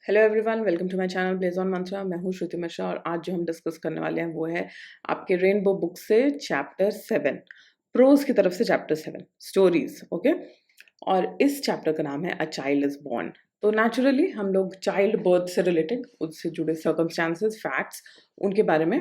Hello everyone, welcome to my channel blaze on Mantra. मैं हूँ श्रुति मिश्रा और आज जो हम डिस्कस करने वाले हैं वो है आपके रेनबो बुक से चैप्टर 7, प्रोज की तरफ से चैप्टर 7 स्टोरीज। ओके, और इस चैप्टर का नाम है अ चाइल्ड इज बॉर्न। तो नेचुरली हम लोग चाइल्ड बर्थ से रिलेटेड, उससे जुड़े सर्कमस्टांसेस, फैक्ट्स, उनके बारे में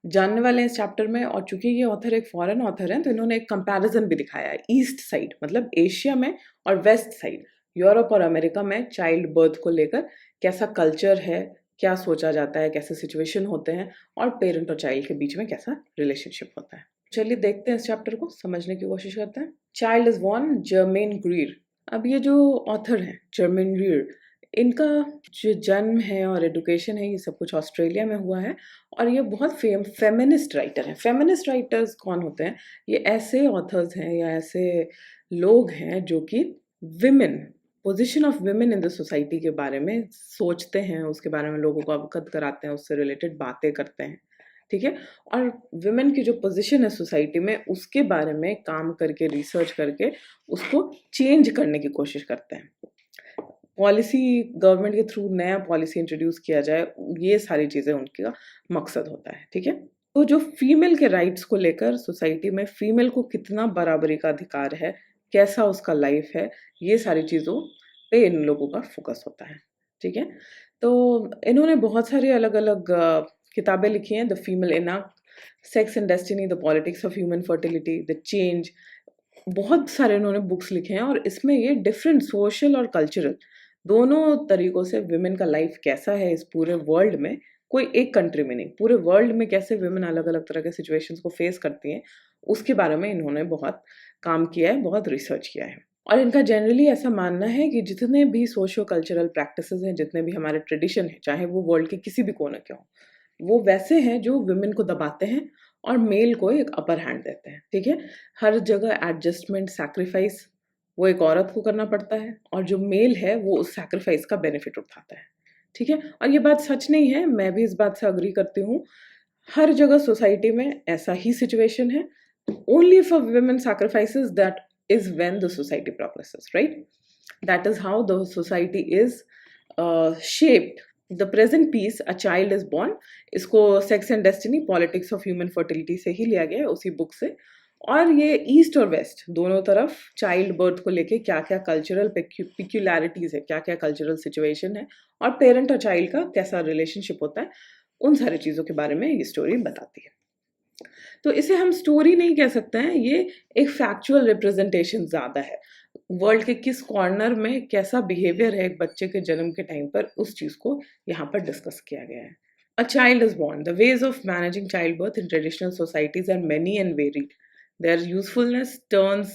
जानने वाले हैं इस चैप्टर में। और चूंकि ये ऑथर एक फॉरेन ऑथर हैं तो इन्होंने एक कंपैरिजन भी दिखाया है ईस्ट साइड, मतलब एशिया में, और वेस्ट साइड यूरोप और अमेरिका में चाइल्ड बर्थ को लेकर कैसा कल्चर है, क्या सोचा जाता है, कैसे सिचुएशन होते हैं, और पेरेंट और चाइल्ड के बीच में कैसा रिलेशनशिप होता है। चलिए देखते हैं इस चैप्टर को, समझने की कोशिश करते हैं। Child is born, Germaine Greer. अब ये जो ऑथर हैं जर्मेन ग्रीर, इनका जो जन्म है और एजुकेशन है ये सब कुछ ऑस्ट्रेलिया में हुआ है। और ये बहुत फेमिनिस्ट राइटर हैं। फेमिनिस्ट राइटर्स कौन होते हैं? ये ऐसे ऑथर्स हैं या ऐसे लोग हैं जो कि women, position of women in the society के बारे में सोचते हैं, उसके बारे में लोगों को अवगत कराते हैं, उससे रिलेटेड बातें करते हैं। ठीक है, और विमेन की जो पोजीशन है सोसाइटी में उसके बारे में काम करके, रिसर्च करके उसको चेंज करने की कोशिश करते हैं। पॉलिसी, गवर्नमेंट के थ्रू नया पॉलिसी इंट्रोड्यूस किया जाए, ये सारी चीज़ें उनका मकसद होता है। ठीक है, तो जो फीमेल के राइट्स को लेकर सोसाइटी में फीमेल को कितना बराबरी का अधिकार है, कैसा उसका लाइफ है, ये सारी चीज़ों पे इन लोगों का फोकस होता है। ठीक है, तो इन्होंने बहुत सारी अलग अलग किताबें लिखी हैं। The female enough, sex and destiny, the politics of human fertility, the change, बहुत सारे इन्होंने बुक्स लिखे हैं। और इसमें ये डिफरेंट सोशल और कल्चरल दोनों तरीकों से विमेन का लाइफ कैसा है इस पूरे वर्ल्ड में, कोई एक कंट्री में नहीं, पूरे वर्ल्ड में कैसे विमेन अलग अलग तरह के सिचुएशंस को फेस करती हैं, उसके बारे में इन्होंने बहुत काम किया है, बहुत रिसर्च किया है। और इनका जनरली ऐसा मानना है कि जितने भी सोशो कल्चरल प्रैक्टिसेस हैं, जितने भी हमारे ट्रेडिशन हैं, चाहे वो वर्ल्ड के किसी भी कोने के हों, वो वैसे हैं जो विमेन को दबाते हैं और मेल को एक अपर हैंड देते हैं। ठीक है, हर जगह एडजस्टमेंट, सैक्रिफाइस वो एक औरत को करना पड़ता है और जो मेल है वो उस सैक्रिफाइस का बेनिफिट उठाता है। ठीक है, और ये बात सच नहीं है, मैं भी इस बात से अग्री करती हूँ। हर जगह सोसाइटी में ऐसा ही सिचुएशन है। Only if a women sacrifices, that is when the society progresses, right? That is how the society is shaped. The present piece a child is born, इसको sex and destiny, politics of human fertility से ही लिया गया है, उसी book से। और ये ईस्ट और वेस्ट दोनों तरफ चाइल्ड बर्थ को लेके क्या क्या कल्चरल पिक्यूलैरिटीज है, क्या क्या कल्चरल सिचुएशन है, और पेरेंट और चाइल्ड का कैसा रिलेशनशिप होता है, उन सारी चीज़ों के बारे में ये स्टोरी बताती है। तो इसे हम स्टोरी नहीं कह सकते हैं, ये एक फैक्चुअल रिप्रेजेंटेशन ज़्यादा है। वर्ल्ड के किस कॉर्नर में कैसा बिहेवियर है एक बच्चे के जन्म के टाइम पर, उस चीज़ को यहाँ पर डिस्कस किया गया है। A child is born. The ways of managing childbirth in traditional societies are many and varied. Their usefulness turns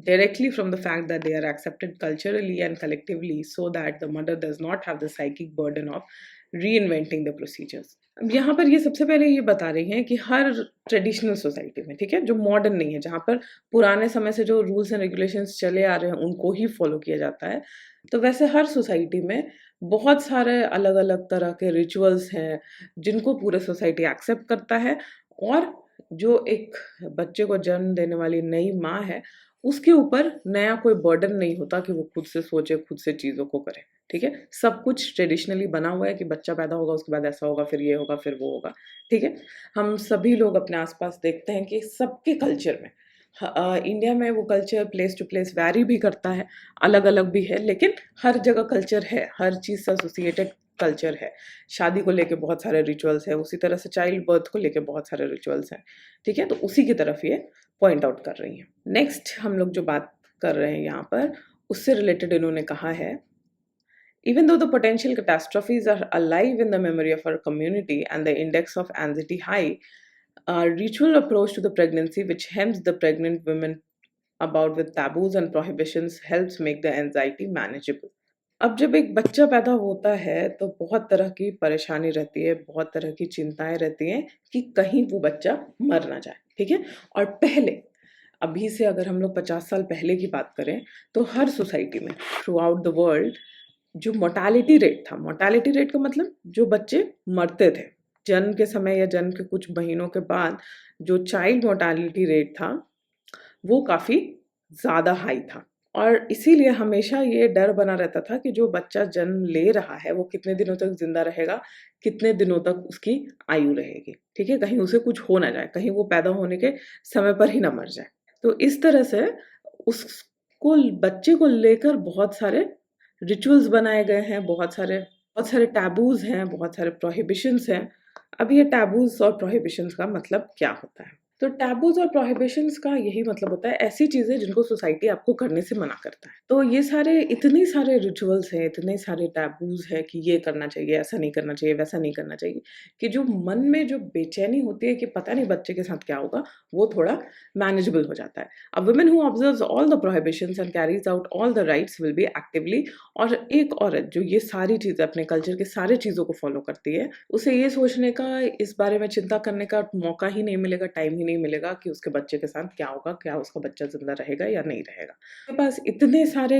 directly from the fact that they are accepted culturally and collectively, so that the mother does not have the psychic burden of reinventing the procedures. अब यहाँ पर ये सबसे पहले ये बता रही हैं कि हर ट्रेडिशनल सोसाइटी में, ठीक है, जो मॉडर्न नहीं है, जहाँ पर पुराने समय से जो रूल्स एंड रेगुलेशंस चले आ रहे हैं उनको ही फॉलो किया जाता है, तो वैसे हर सोसाइटी में बहुत सारे अलग अलग तरह के रिचुअल्स हैं जिनको पूरे सोसाइटी एक्सेप्ट करता है। और जो एक बच्चे को जन्म देने वाली नई माँ है, उसके ऊपर नया कोई बर्डन नहीं होता कि वो खुद से सोचे, खुद से चीज़ों को करे। ठीक है, सब कुछ ट्रेडिशनली बना हुआ है कि बच्चा पैदा होगा, उसके बाद ऐसा होगा, फिर ये होगा, फिर वो होगा। ठीक है, हम सभी लोग अपने आसपास देखते हैं कि सबके कल्चर में, इंडिया में वो culture place to place vary भी करता है, अलग अलग भी है, लेकिन हर जगह कल्चर है, हर चीज़ से एसोसिएटेड कल्चर है। शादी को लेके बहुत सारे रिचुअल्स है, उसी तरह से चाइल्ड बर्थ को लेके बहुत सारे रिचुअल्स हैं। ठीक है, तो उसी की तरफ ये पॉइंट आउट कर रही हैं। नेक्स्ट हम लोग जो बात कर रहे हैं यहाँ पर, उससे रिलेटेड इन्होंने कहा है, even though the potential catastrophes are alive in the memory of our community and the index of anxiety high, a ritual approach to the pregnancy which hems the pregnant women about with taboos and prohibitions helps make the anxiety manageable. अब जब एक बच्चा पैदा होता है तो बहुत तरह की परेशानी रहती है, बहुत तरह की चिंताएं रहती हैं कि कहीं वो बच्चा मर ना जाए। ठीक है, और पहले, अभी से अगर हम लोग 50 साल पहले की बात करें तो हर सोसाइटी में थ्रू आउट द वर्ल्ड जो मोर्टालिटी रेट था, मोर्टालिटी रेट का मतलब जो बच्चे मरते थे, जन्म के समय या जन्म के कुछ महीनों के बाद जो चाइल्ड मोर्टालिटी रेट था, वो काफ़ी ज़्यादा हाई था। और इसीलिए हमेशा ये डर बना रहता था कि जो बच्चा जन्म ले रहा है, वो कितने दिनों तक ज़िंदा रहेगा, कितने दिनों तक उसकी आयु रहेगी, ठीक है? कहीं उसे कुछ हो ना जाए, कहीं वो पैदा होने के समय पर ही ना मर जाए। तो इस तरह से उसको बच्चे को लेकर बहुत सारे रिचुअल्स बनाए गए हैं, बहुत सारे टैबूज़ हैं, बहुत सारे प्रोहिबिशंस हैं। अब ये टैबूज़ और प्रोहिबिशंस का मतलब क्या होता है? तो टैबूज़ और प्रोहिबिशंस का यही मतलब होता है ऐसी चीज़ें जिनको सोसाइटी आपको करने से मना करता है। तो ये सारे इतने सारे रिचुअल्स हैं, इतने सारे टैबूज़ हैं कि ये करना चाहिए, ऐसा नहीं करना चाहिए, वैसा नहीं करना चाहिए, कि जो मन में जो बेचैनी होती है कि पता नहीं बच्चे के साथ क्या होगा, वो थोड़ा मैनेजेबल हो जाता है। A woman who observes all the prohibitions and carries out all the rights will be actively, और एक औरत जो ये सारी चीज़ें अपने कल्चर के सारे चीज़ों को फ़ॉलो करती है, उसे ये सोचने का, इस बारे में चिंता करने का मौका ही नहीं मिलेगा, टाइम ही नहीं मिलेगा कि उसके बच्चे के साथ क्या होगा, क्या उसका बच्चा ज़िंदा रहेगा या नहीं रहेगा। उसके पास इतने सारे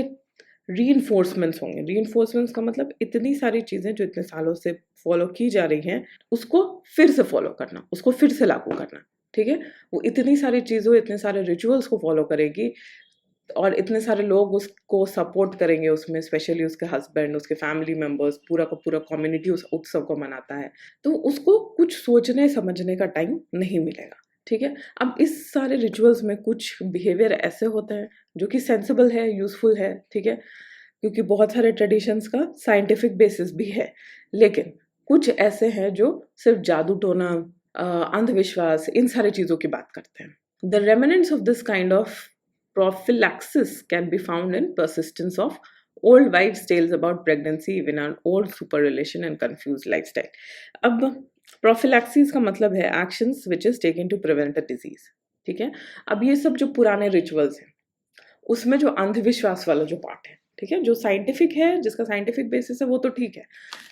रीइन्फोर्समेंट्स होंगे। रीइन्फोर्समेंट्स का मतलब इतनी सारी चीज़ें जो इतने सालों से फ़ॉलो की जा रही हैं, उसको फिर से फ़ॉलो करना, उसको फिर से लागू करना, ठीक है? वो इतनी सारी चीज़ों, इतने सारे रिचुअल्स को फ़ॉलो करेगी और इतने सारे लोग उसको सपोर्ट करेंगे उसमें, स्पेशली उसके हस्बैंड, उसके फैमिली मेंबर्स, पूरा का पूरा कम्युनिटी उस उत्सव को मनाता है। तो उसको कुछ सोचने-समझने का टाइम नहीं मिलेगा, ठीक है? अब इस सारे रिचुअल्स में कुछ बिहेवियर ऐसे होते हैं जो कि सेंसिबल है, यूज़फुल है, ठीक है? क्योंकि बहुत सारे ट्रेडिशंस का साइंटिफिक बेसिस भी है। लेकिन कुछ ऐसे हैं जो सिर्फ़ जादू-टोना, अंधविश्वास, इन सारी चीज़ों की बात करते हैं। The remnants of this kind of prophylaxis can be found in persistence of old wives' tales about pregnancy, even an old superrelation and confused lifestyle. अब prophylaxis का मतलब है actions which is taken to prevent a disease. ठीक है? अब ये सब जो पुराने रिचुअल्स हैं, उसमें जो अंधविश्वास वाला जो पार्ट है, ठीक है? जो साइंटिफिक है, जिसका साइंटिफिक बेसिस है, वो तो ठीक है।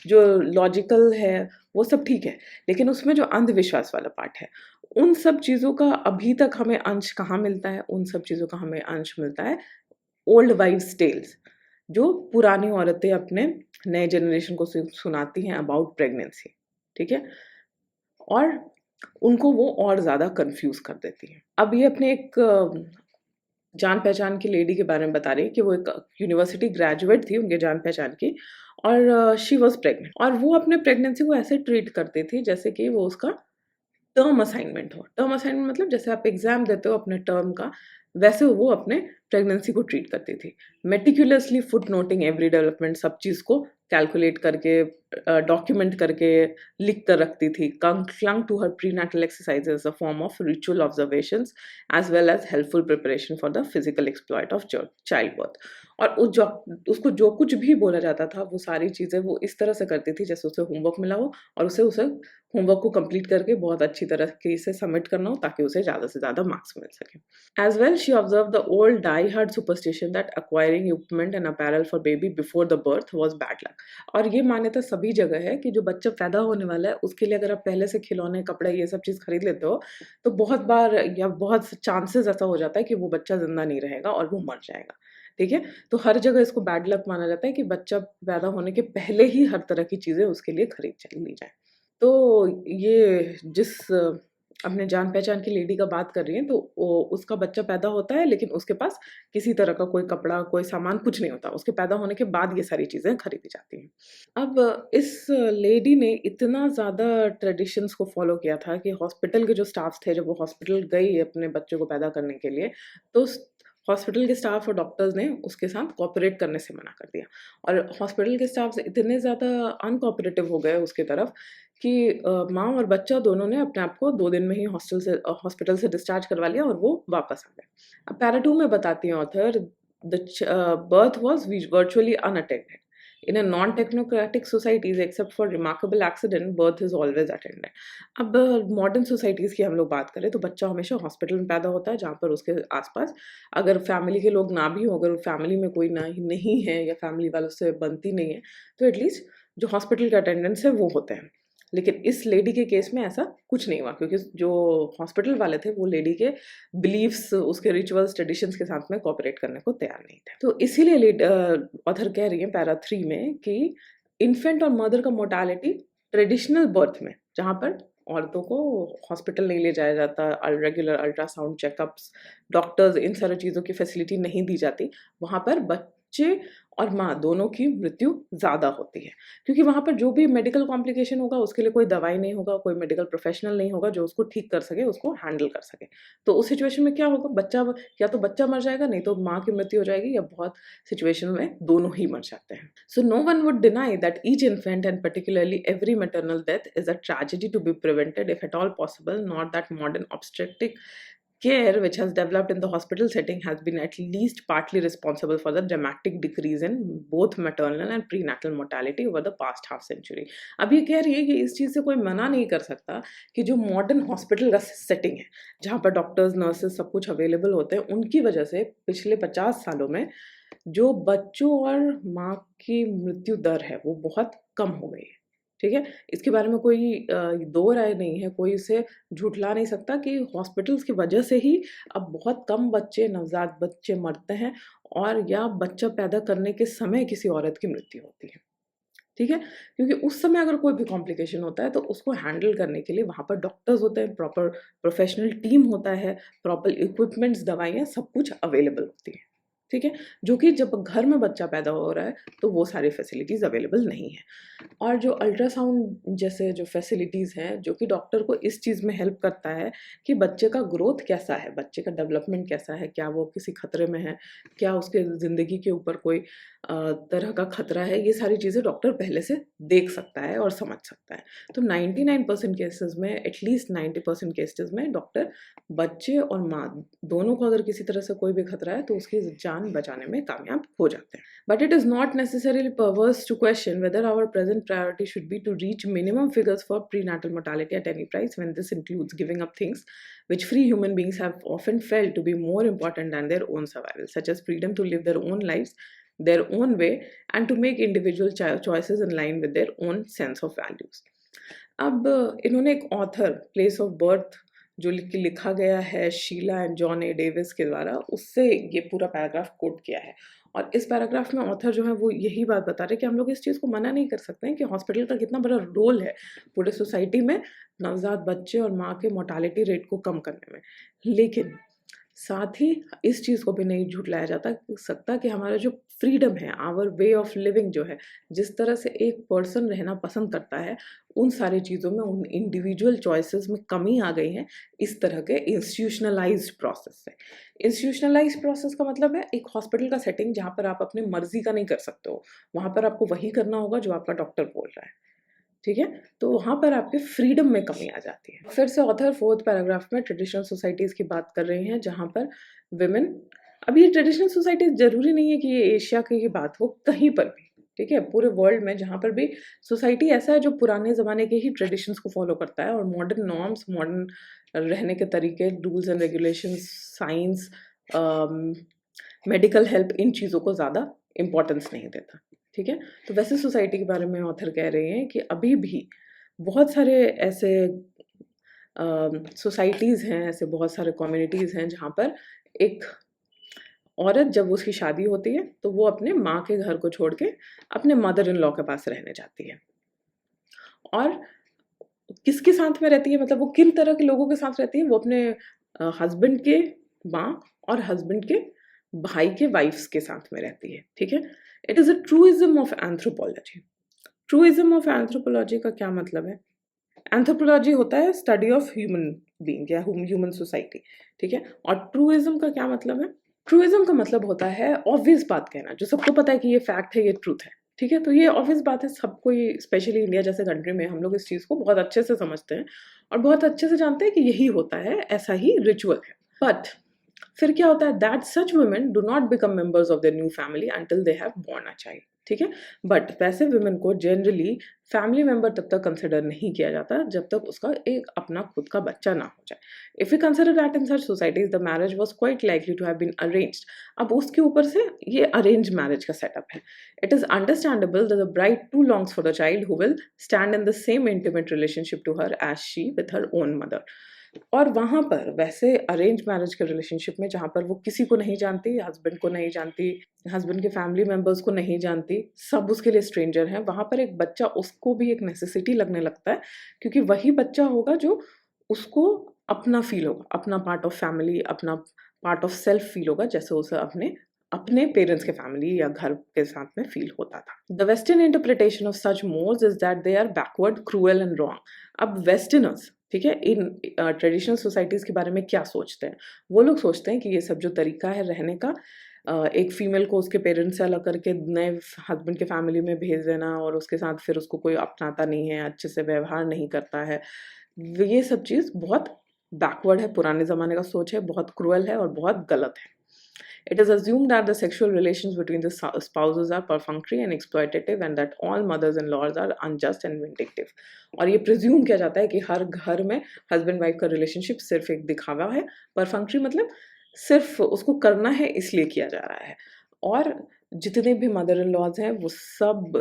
जो लॉजिकल है, वो सब ठीक है। लेकिन उसमें जो अंधविश्वास वाला पार्ट है, उन सब चीज़ों का अभी तक हमें अंश कहाँ मिलता है? उन सब चीज़ों का हमें अंश मिलता है ओल्ड वाइव्स टेल्स, जो पुरानी औरतें अपने नए जनरेशन को सुनाती हैं अबाउट प्रेगनेंसी, ठीक है? और उनको वो और ज़्यादा कन्फ्यूज़ कर देती हैं। अब ये अपने एक जान-पहचान की लेडी के बारे में बता रही है कि वो एक यूनिवर्सिटी ग्रेजुएट थी उनके जान-पहचान की, और शी वाज़ प्रेग्नेंट, और वो अपने प्रेगनेंसी को ऐसे ट्रीट करती थी जैसे कि वो उसका टर्म असाइनमेंट हो। टर्म असाइनमेंट मतलब जैसे आप एग्ज़ाम देते हो अपने टर्म का, वैसे वो अपने प्रेगनेंसी को ट्रीट करती थी। मेटिकुलसली फुटनोटिंग एवरी डेवलपमेंट, सब चीज़ को कैलकुलेट करके, डॉक्यूमेंट करके, लिख कर रखती थी। clung to her prenatal exercises as a form of ritual observations as well as helpful preparation for the physical exploit of childbirth. और उसको जो कुछ भी बोला जाता था, वो सारी चीज़ें वो इस तरह से करती थी जैसे उसे होमवर्क मिला हो, और उसे होमवर्क को कंप्लीट करके बहुत अच्छी तरीके से सबमिट करना हो ताकि उसे ज़्यादा से ज़्यादा मार्क्स मिल सकें। As well, she observed the old die-hard superstition that acquiring equipment and apparel for baby before the birth was bad luck. और ये मान्यता सभी जगह है कि जो बच्चा पैदा होने वाला है, उसके लिए अगर आप पहले से खिलौने, कपड़े, ये सब चीज़ खरीद लेते हो, तो बहुत बार या बहुत चांसेस ऐसा हो जाता है कि वो बच्चा ज़िंदा नहीं रहेगा और वो मर जाएगा, ठीक है? तो हर जगह इसको बैड लक माना जाता है कि बच्चा पैदा होने के पहले ही हर तरह की चीज़ें उसके लिए खरीद ली जाएँ। तो ये जिस अपने जान-पहचान की लेडी का बात कर रही हैं, तो उसका बच्चा पैदा होता है, लेकिन उसके पास किसी तरह का कोई कपड़ा, कोई सामान कुछ नहीं होता। उसके पैदा होने के बाद ये सारी चीज़ें खरीदी जाती हैं। अब इस लेडी ने इतना ज़्यादा ट्रेडिशंस को फ़ॉलो किया था कि हॉस्पिटल के जो स्टाफ्स थे, जब वो हॉस्पिटल गई अपने बच्चे को पैदा करने के लिए, तो हॉस्पिटल के स्टाफ और डॉक्टर्स ने उसके साथ कोऑपरेट करने से मना कर दिया। और हॉस्पिटल के स्टाफ्स इतने ज़्यादा अनकोऑपरेटिव हो गए उसकी तरफ कि माँ और बच्चा दोनों ने अपने आप को 2 दिन में ही हॉस्पिटल से डिस्चार्ज करवा लिया और वो वापस आ गए। अब पैरा 2 में बताती हैं author, birth was virtually unattended. In a non-technocratic societies, except for remarkable accident, birth is always attended. अब मॉडर्न सोसाइटीज़ की हम लोग बात करें तो बच्चा हमेशा हॉस्पिटल में पैदा होता है, जहाँ पर उसके आस-पास अगर फैमिली के लोग ना भी हों, अगर फैमिली में कोई नहीं है या फैमिली वालों से बनती नहीं है, तो एटलीस्ट जो हॉस्पिटल के अटेंडेंट्स हैं वो होते हैं। लेकिन इस लेडी के केस में ऐसा कुछ नहीं हुआ, क्योंकि जो हॉस्पिटल वाले थे वो लेडी के बिलीफ्स, उसके रिचुअल्स, ट्रेडिशंस के साथ में कोऑपरेट करने को तैयार नहीं थे। तो इसीलिए ऑथर कह रही हैं पैरा 3 में कि इन्फेंट और मदर का मोर्टालिटी ट्रेडिशनल बर्थ में जहाँ पर औरतों को हॉस्पिटल नहीं ले जाया जाता, रेगुलर अल्ट्रासाउंड चेकअप्स, डॉक्टर्स, इन सारी चीज़ों की फैसिलिटी नहीं दी जाती, वहाँ पर बच्चे और माँ दोनों की मृत्यु ज़्यादा होती है, क्योंकि वहाँ पर जो भी मेडिकल कॉम्प्लिकेशन होगा उसके लिए कोई दवाई नहीं होगा, कोई मेडिकल प्रोफेशनल नहीं होगा जो उसको ठीक कर सके, उसको हैंडल कर सके। तो उस सिचुएशन में क्या होगा, बच्चा या तो बच्चा मर जाएगा, नहीं तो माँ की मृत्यु हो जाएगी, या बहुत सिचुएशन में दोनों ही मर जाते हैं। So no one would deny that each infant and particularly every maternal death is a tragedy to be prevented if at all possible, not that modern obstetric care which has developed in the hospital setting has been at least partly responsible for the dramatic decrease in both maternal and prenatal mortality over the past half century. अब ये कह रही है कि इस चीज़ से कोई मना नहीं कर सकता कि जो मॉडर्न हॉस्पिटल का सेटिंग है, जहाँ पर डॉक्टर्स, नर्सेस सब कुछ अवेलेबल होते हैं, उनकी वजह से पिछले 50 सालों में जो बच्चों और माँ की मृत्यु दर है वो बहुत कम हो गई है। ठीक है, इसके बारे में कोई दो राय नहीं है, कोई इसे झुठला नहीं सकता कि हॉस्पिटल्स की वजह से ही अब बहुत कम बच्चे, नवजात बच्चे मरते हैं, और या बच्चा पैदा करने के समय किसी औरत की मृत्यु होती है। ठीक है, क्योंकि उस समय अगर कोई भी कॉम्प्लिकेशन होता है तो उसको हैंडल करने के लिए वहाँ पर डॉक्टर्स होते हैं, प्रॉपर प्रोफेशनल टीम होता है, प्रॉपर इक्विपमेंट्स, दवाइयाँ, सब कुछ अवेलेबल होती है। ठीक है, जो कि जब घर में बच्चा पैदा हो रहा है तो वो सारी फैसिलिटीज़ अवेलेबल नहीं है। और जो अल्ट्रासाउंड जैसे जो फैसिलिटीज़ हैं, जो कि डॉक्टर को इस चीज़ में हेल्प करता है कि बच्चे का ग्रोथ कैसा है, बच्चे का डेवलपमेंट कैसा है, क्या वो किसी खतरे में है, क्या उसके ज़िंदगी के ऊपर कोई तरह का खतरा है, ये सारी चीज़ें डॉक्टर पहले से देख सकता है और समझ सकता है। तो 99% केसेस में, एटलीस्ट 90% केसेस में डॉक्टर बच्चे और माँ दोनों को अगर किसी तरह से कोई भी खतरा है तो उसकी जान बचाने में कामयाब हो जाते हैं। But it is not necessarily perverse to question whether our present priority should be to reach minimum figures for prenatal mortality at any price, when this includes giving up things which free human beings have often felt to be more important than their own survival, such as freedom to live their own lives their own way and to make individual choices in line with their own sense of values. अब इन्होंने एक author, place of birth, जो लिखा गया है Sheila and John A Davis के द्वारा, उससे ये पूरा पैराग्राफ कोट किया है। और इस पैराग्राफ में ऑथर जो है वो यही बात बता रहे हैं कि हम लोग इस चीज़ को मना नहीं कर सकते हैं कि हॉस्पिटल का कितना बड़ा रोल है पूरे सोसाइटी में नवजात बच्चे और माँ के मोर्टालिटी रेट को कम करने में, लेकिन साथ ही इस चीज़ को भी नहीं झुठलाया जाता सकता कि हमारा जो फ्रीडम है, आवर वे ऑफ लिविंग जो है, जिस तरह से एक पर्सन रहना पसंद करता है, उन सारी चीज़ों में, उन इंडिविजुअल चॉइसेस में कमी आ गई है इस तरह के इंस्टीट्यूशनलाइज्ड प्रोसेस से। इंस्टीट्यूशनलाइज्ड प्रोसेस का मतलब है एक हॉस्पिटल का सेटिंग जहाँ पर आप अपनी मर्जी का नहीं कर सकते हो, वहाँ पर आपको वही करना होगा जो आपका डॉक्टर बोल रहा है। ठीक है, तो वहाँ पर आपके फ्रीडम में कमी आ जाती है। फिर से ऑथर 4th पैराग्राफ में ट्रेडिशनल सोसाइटीज़ की बात कर रहे हैं, जहाँ पर विमेन, अब ये ट्रेडिशनल सोसाइटीज़ ज़रूरी नहीं है कि ये एशिया की बात हो, कहीं पर भी, ठीक है, पूरे वर्ल्ड में जहाँ पर भी सोसाइटी ऐसा है जो पुराने ज़माने के ही ट्रेडिशंस को फॉलो करता है और मॉडर्न नॉर्म्स, मॉडर्न रहने के तरीके, rules and regulations, science, medical help, इन चीज़ों को ज़्यादा इम्पोर्टेंस नहीं देता। ठीक है, तो वैसे सोसाइटी के बारे में ऑथर कह रहे हैं कि अभी भी बहुत सारे ऐसे सोसाइटीज़ हैं, ऐसे बहुत सारे कम्युनिटीज़ हैं जहाँ पर एक औरत जब उसकी शादी होती है तो वो अपने माँ के घर को छोड़ के अपने मदर इन लॉ के पास रहने जाती है। और किसके साथ में रहती है, मतलब वो किन तरह के लोगों के साथ रहती है, वो अपने हस्बैंड के माँ और हस्बैंड के भाई के वाइफ्स के साथ में रहती है। ठीक है, it is a truism of anthropology. Truism of anthropology का क्या मतलब है? एंथ्रोपोलॉजी होता है स्टडी ऑफ ह्यूमन बीइंग या ह्यूमन सोसाइटी। ठीक है, और ट्रूइज्म का क्या मतलब है? ट्रूइज्म का मतलब होता है ऑब्वियस बात कहना, जो सबको पता है कि ये फैक्ट है, ये ट्रूथ है। ठीक है, तो ये ऑब्वियस बात है, सबको, ये स्पेशली इंडिया जैसे कंट्री में हम लोग इस चीज़ को बहुत अच्छे से समझते हैं और बहुत अच्छे से जानते हैं कि यही होता है, ऐसा ही रिचुअल है। बट फिर क्या होता है, that such women do not become members of their new family until they have born a child. ठीक है, बट वैसे वुमेन को जनरली फैमिली मेंबर तब तक कंसिडर नहीं किया जाता जब तक उसका एक अपना खुद का बच्चा ना हो जाए। If you consider that in such societies the marriage was quite likely to have been arranged. अब उसके ऊपर से ये अरेंज मैरिज का सेटअप है। It is understandable that the bride too longs for the child who will stand in the same intimate relationship to her as she with her own mother. और वहाँ पर वैसे अरेंज मैरिज के relationship में जहाँ पर वो किसी को नहीं जानती, हस्बैंड को नहीं जानती, हस्बैंड के फैमिली मेंबर्स को नहीं जानती, सब उसके लिए स्ट्रेंजर हैं, वहाँ पर एक बच्चा उसको भी एक नेसेसिटी लगने लगता है, क्योंकि वही बच्चा होगा जो उसको अपना फील होगा, अपना पार्ट ऑफ फैमिली, अपना पार्ट ऑफ सेल्फ फील होगा, जैसे उसे अपने अपने पेरेंट्स के फैमिली या घर के साथ में फील होता था। The western interpretation of such modes is that they are backward, cruel and wrong. अब वेस्टर्नर्स, ठीक है, इन ट्रेडिशनल सोसाइटीज़ के बारे में क्या सोचते हैं? वो लोग सोचते हैं कि ये सब जो तरीका है रहने का, एक फीमेल को उसके पेरेंट्स से अलग करके नए हस्बैंड के फैमिली में भेज देना और उसके साथ फिर उसको कोई अपनाता नहीं है, अच्छे से व्यवहार नहीं करता है, ये सब चीज़ बहुत बैकवर्ड है, पुराने ज़माने का सोच है, बहुत क्रूअल है और बहुत गलत है। It is assumed that the sexual relations between the spouses are perfunctory and exploitative and that all mothers-in-laws are unjust and vindictive. और ये प्रिज्यूम किया जाता है कि हर घर में हस्बैंड वाइफ का रिलेशनशिप सिर्फ एक दिखावा है, परफंक्ट्री मतलब सिर्फ उसको करना है इसलिए किया जा रहा है, और जितने भी मदर इन लॉज हैं वो सब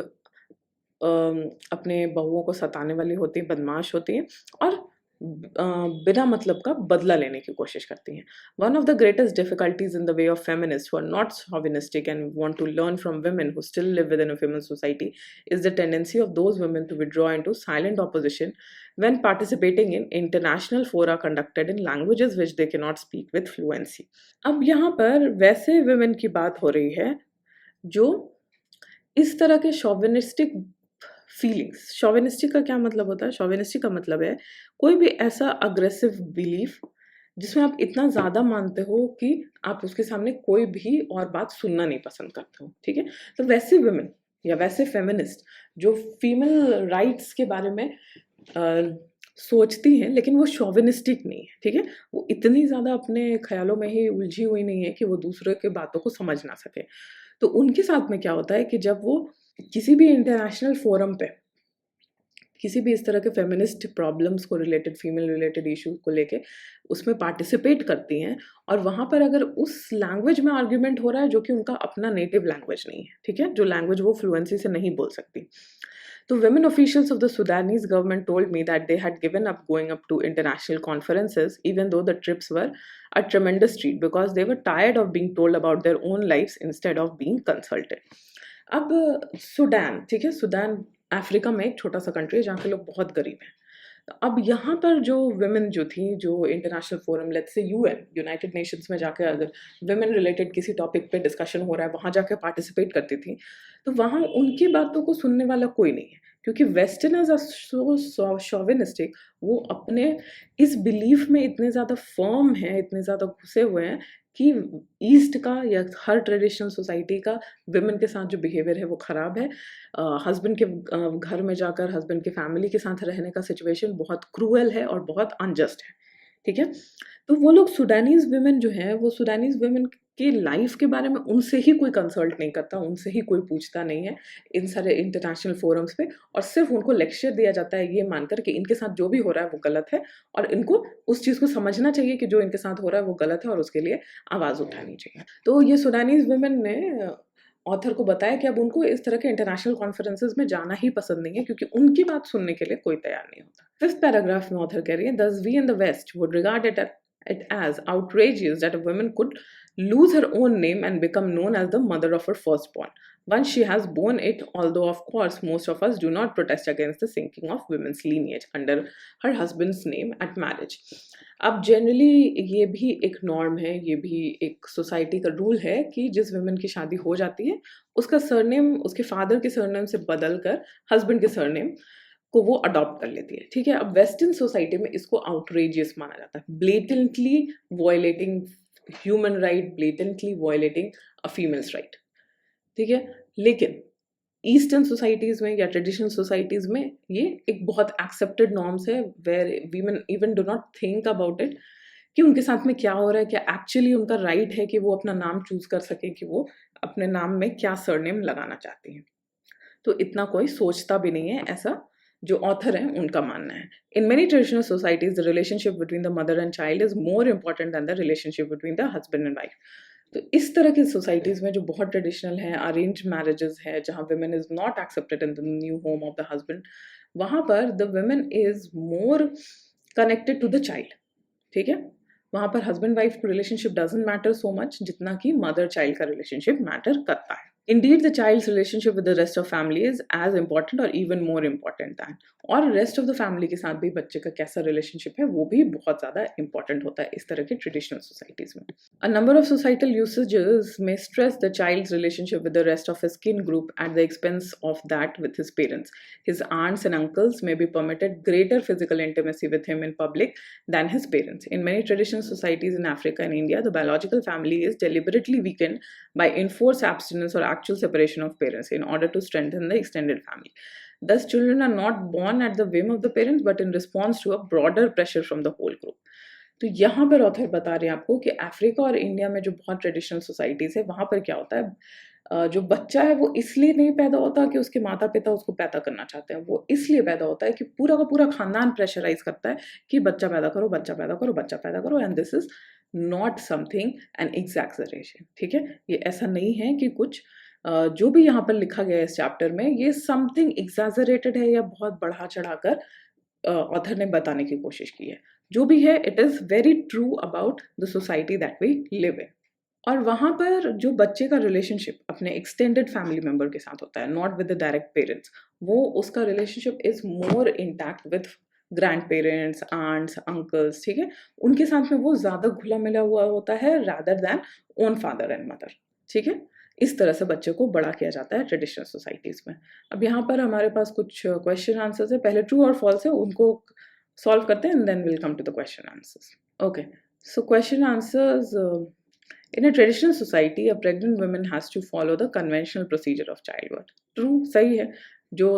अपने बहुओं को सताने वाली होती हैं, बदमाश होती हैं और बिना मतलब का बदला लेने की कोशिश करती हैं। One of the greatest difficulties in the way of feminists who are not chauvinistic and want to learn from women who still live within a female society is the tendency of those women to withdraw into silent opposition when participating in international fora conducted in languages which they cannot speak with fluency. अब यहाँ पर वैसे women की बात हो रही है जो इस तरह के शॉविनिस्टिक फीलिंग्स, शॉविनिस्टिक का क्या मतलब होता है? शॉविनिस्टिक का मतलब है कोई भी ऐसा अग्रेसिव बिलीफ जिसमें आप इतना ज़्यादा मानते हो कि आप उसके सामने कोई भी और बात सुनना नहीं पसंद करते हो, ठीक है? तो वैसे वुमेन या वैसे फेमिनिस्ट जो फीमेल राइट्स के बारे में सोचती हैं लेकिन वो शॉविनिस्टिक नहीं है, ठीक है? वो इतनी ज़्यादा अपने ख़्यालों में ही उलझी हुई नहीं है कि वो दूसरे की बातों को समझ ना सके। तो उनके साथ में क्या होता है कि जब वो किसी भी इंटरनेशनल फोरम पे किसी भी इस तरह के फेमिनिस्ट प्रॉब्लम्स को रिलेटेड, फीमेल रिलेटेड इश्यूज को लेके उसमें पार्टिसिपेट करती हैं और वहाँ पर अगर उस लैंग्वेज में आर्ग्यूमेंट हो रहा है जो कि उनका अपना नेटिव लैंग्वेज नहीं है, ठीक है, जो लैंग्वेज वो फ्लुएंसी से नहीं बोल सकती, तो women officials of the Sudanese government told me that they had given up going up to international conferences even though the trips were a tremendous treat because they were tired of being told about their own lives instead of being consulted. अब Sudan, ठीक है, Sudan Africa में एक छोटा सा country है जहाँ के लोग बहुत गरीब हैं। तो अब यहाँ पर जो women जो थी, जो international forum, let's say UN, United Nations में जाकर अगर women रिलेटेड किसी टॉपिक पे डिस्कशन हो रहा है, वहाँ जाकर पार्टिसिपेट करती थी, तो वहाँ उनकी बातों को सुनने वाला कोई नहीं है, क्योंकि वेस्टर्नर्स आर सो शॉविनिस्टिक। वो अपने इस बिलीफ में इतने ज़्यादा फर्म हैं, इतने ज़्यादा घुसे हुए हैं कि ईस्ट का या हर ट्रेडिशनल सोसाइटी का विमेन के साथ जो बिहेवियर है वो ख़राब है। हस्बैंड के घर में जाकर हस्बैंड के फैमिली के साथ रहने का सिचुएशन बहुत क्रूअल है और बहुत अनजस्ट है, ठीक है? तो वो लोग सुडानीज़ विमेन जो हैं, वो सुडानीज़ विमेन की लाइफ के बारे में उनसे ही कोई कंसल्ट नहीं करता, उनसे ही कोई पूछता नहीं है इन सारे इंटरनेशनल फोरम्स पे, और सिर्फ उनको लेक्चर दिया जाता है ये मानकर कि इनके साथ जो भी हो रहा है वो गलत है और इनको उस चीज़ को समझना चाहिए कि जो इनके साथ हो रहा है वो गलत है और उसके लिए आवाज़ उठानी चाहिए। तो ये सुडानीज़ विमेन ने ऑथर को बताया कि अब उनको इस तरह के इंटरनेशनल कॉन्फ्रेंसेस में जाना ही पसंद नहीं है क्योंकि उनकी बात सुनने के लिए कोई तैयार नहीं होता। 5th पैराग्राफ में ऑथर कह रही है, thus we in the West would regard it as outrageous that a woman could lose her own name and become known as the mother of her firstborn once she has borne it, although of course most of us do not protest against the sinking of women's lineage under her husband's name at marriage. अब generally ये भी एक norm है, ये भी एक society का rule है कि जिस वुमेन की शादी हो जाती है उसका सरनेम उसके फादर के सरनेम से बदल कर हस्बैंड के सरनेम को वो अडॉप्ट कर लेती है, ठीक है? अब वेस्टर्न सोसाइटी में इसको आउटरेजियस माना जाता है, blatantly violating human right, blatantly violating a females right, ठीक है? लेकिन ईस्टर्न सोसाइटीज़ में या ट्रेडिशनल सोसाइटीज़ में ये एक बहुत एक्सेप्टेड नॉर्म्स है where women even do not think about it कि उनके साथ में क्या हो रहा है, क्या एक्चुअली उनका राइट है कि वो अपना नाम चूज़ कर सकें कि वो अपने नाम में क्या सरनेम लगाना चाहती हैं। तो इतना कोई सोचता भी नहीं है, ऐसा जो ऑथर हैं उनका मानना है। In many traditional societies the relationship between the mother and child is more important than the relationship between the husband and wife. तो इस तरह की सोसाइटीज़ में जो बहुत ट्रेडिशनल हैं, अरेंज मैरिजेस है जहाँ women is not accepted in the new home of the husband, वहाँ पर the women is more connected to the child, ठीक है, वहां पर husband wife relationship doesn't matter so much जितना कि मदर चाइल्ड का रिलेशनशिप मैटर करता है. Indeed, the child's relationship with the rest of family is as important or even more important than. और रेस्ट ऑफ द फैमिली के साथ भी बच्चे का कैसा रिलेशनशिप है वो भी बहुत ज़्यादा इंपॉर्टेंट होता है इस तरह के ट्रेडिशनल सोसाइटीज़ में. A number of societal usages में stress the child's relationship with the rest of his kin group at the expense of that with his parents. His aunts and uncles may be permitted greater physical intimacy with him in public than his parents. In many traditional societies in Africa and India, the biological family is deliberately weakened by enforced abstinence or actual separation of parents in order to strengthen the extended family. Thus, children are not born at the whim of the parents, but in response to a broader pressure from the whole group. तो यहाँ पर author बता रहे हैं आपको कि Africa और India में जो बहुत ट्रेडिशनल सोसाइटीज़ है वहाँ पर क्या होता है, जो बच्चा है वो इसलिए नहीं पैदा होता कि उसके माता पिता उसको पैदा करना चाहते हैं, वो इसलिए पैदा होता है कि पूरा का पूरा खानदान प्रेशराइज करता है कि बच्चा पैदा करो, बच्चा पैदा करो, बच्चा पैदा करो, and this is not something an exaggeration. ठीक है, ये ऐसा नहीं है कि कुछ जो भी यहाँ पर लिखा गया है इस चैप्टर में ये समथिंग एग्जैजरेटेड है या बहुत बढ़ा चढ़ाकर ऑथर ने बताने की कोशिश की है. जो भी है it is very true about the society that we live in. और वहाँ पर जो बच्चे का रिलेशनशिप अपने एक्सटेंडेड फैमिली मेंबर के साथ होता है, not with the direct parents, वो उसका relationship is more intact with grandparents, aunts, uncles. ठीक है, उनके साथ में वो ज़्यादा घुला मिला हुआ होता है rather than own father and mother. ठीक है, इस तरह से बच्चे को बड़ा किया जाता है ट्रेडिशनल सोसाइटीज़ में. अब यहाँ पर हमारे पास कुछ क्वेश्चन आंसर्स है, पहले ट्रू और फॉल्स है उनको सॉल्व करते हैं and then will come to the question answers. Okay, so question answers. In a traditional society, a pregnant woman has to follow the conventional procedure of childbirth. True, सही है, जो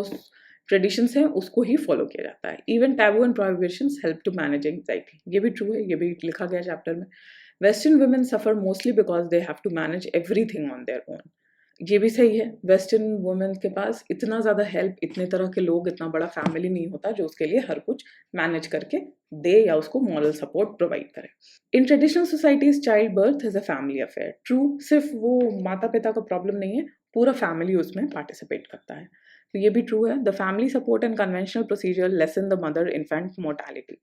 traditions हैं उसको ही follow किया जाता है. Even taboo and prohibitions help to manage anxiety. ये भी true है, ये भी लिखा गया चैप्टर में. Western women suffer mostly because they have to manage everything on their own. ये भी सही है, वेस्टर्न वुमेन के पास इतना ज़्यादा हेल्प, इतने तरह के लोग, इतना बड़ा फैमिली नहीं होता जो उसके लिए हर कुछ मैनेज करके दे या उसको मॉरल सपोर्ट प्रोवाइड करे. In traditional societies child birth is a family affair. True, सिर्फ वो माता पिता का प्रॉब्लम नहीं है, पूरा फैमिली उसमें पार्टिसिपेट करता है. तो ये भी ट्रू है. The family support and conventional procedure lesson the mother infant mortality.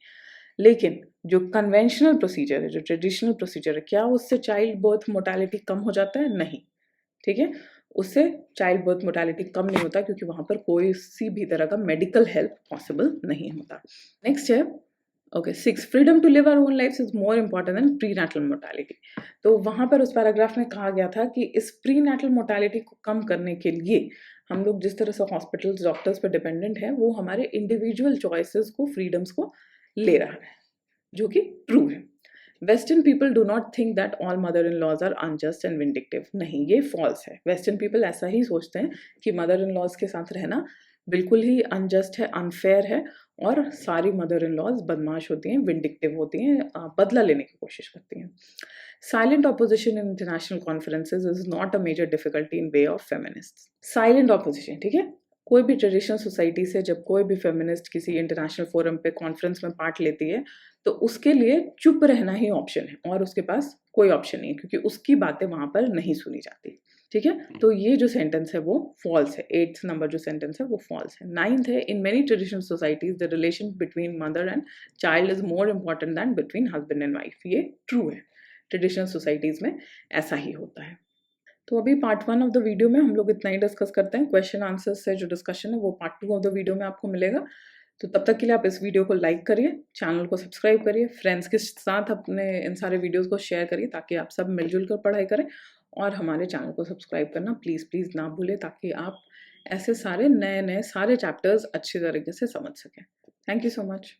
लेकिन जो कन्वेंशनल प्रोसीजर है, जो ट्रेडिशनल प्रोसीजर है, क्या उससे चाइल्ड बर्थ मोर्टेलिटी कम हो जाता है? नहीं. ठीक है, उससे चाइल्ड बर्थ मोर्टेलिटी कम नहीं होता क्योंकि वहाँ पर कोई सी भी तरह का मेडिकल हेल्प पॉसिबल नहीं होता. नेक्स्ट है okay 6, freedom to live our own life is more important than prenatal mortality. तो वहाँ पर उस पैराग्राफ में कहा गया था कि इस प्री नेटल मोर्टेलिटी को कम करने के लिए हम लोग जिस तरह से हॉस्पिटल्स, डॉक्टर्स पर डिपेंडेंट हैं, वो हमारे इंडिविजुअल चॉइसेस को, फ्रीडम्स को ले रहा है, जो कि ट्रू है. Western people do not think that all mother in laws are unjust and vindictive. नहीं, ये फॉल्स है. वेस्टर्न पीपल ऐसा ही सोचते हैं कि मदर इन लॉज के साथ रहना बिल्कुल ही अनजस्ट है, अनफेयर है, और सारी मदर इन लॉज बदमाश होती हैं, विंडिक्टिव होती हैं, बदला लेने की कोशिश करती हैं. Silent opposition in international conferences is not a major difficulty in way of feminist. Silent opposition, ठीक है, कोई भी ट्रेडिशनल सोसाइटी से जब कोई भी फेमिनिस्ट किसी इंटरनेशनल फोरम पे कॉन्फ्रेंस में पार्ट लेती है तो उसके लिए चुप रहना ही ऑप्शन है और उसके पास कोई ऑप्शन नहीं है क्योंकि उसकी बातें वहां पर नहीं सुनी जाती. ठीक है, तो ये जो सेंटेंस है वो फॉल्स है. 8th नंबर जो सेंटेंस है वो फॉल्स है. 9th है, in many traditional societies the relation between mother and child is more important than between husband and wife. ये ट्रू है, ट्रेडिशनल सोसाइटीज में ऐसा ही होता है. तो अभी पार्ट 1 ऑफ द वीडियो में हम लोग इतना ही डिस्कस करते हैं. क्वेश्चन आंसर्स से जो डिस्कशन है वो पार्ट 2 ऑफ द वीडियो में आपको मिलेगा. तो तब तक के लिए आप इस वीडियो को लाइक करिए, चैनल को सब्सक्राइब करिए, फ्रेंड्स के साथ अपने इन सारे वीडियोस को शेयर करिए ताकि आप सब मिलजुल कर पढ़ाई करें, और हमारे चैनल को सब्सक्राइब करना प्लीज़ ना भूलें ताकि आप ऐसे सारे नए सारे चैप्टर्स अच्छी तरीके से समझ सकें. Thank you so much.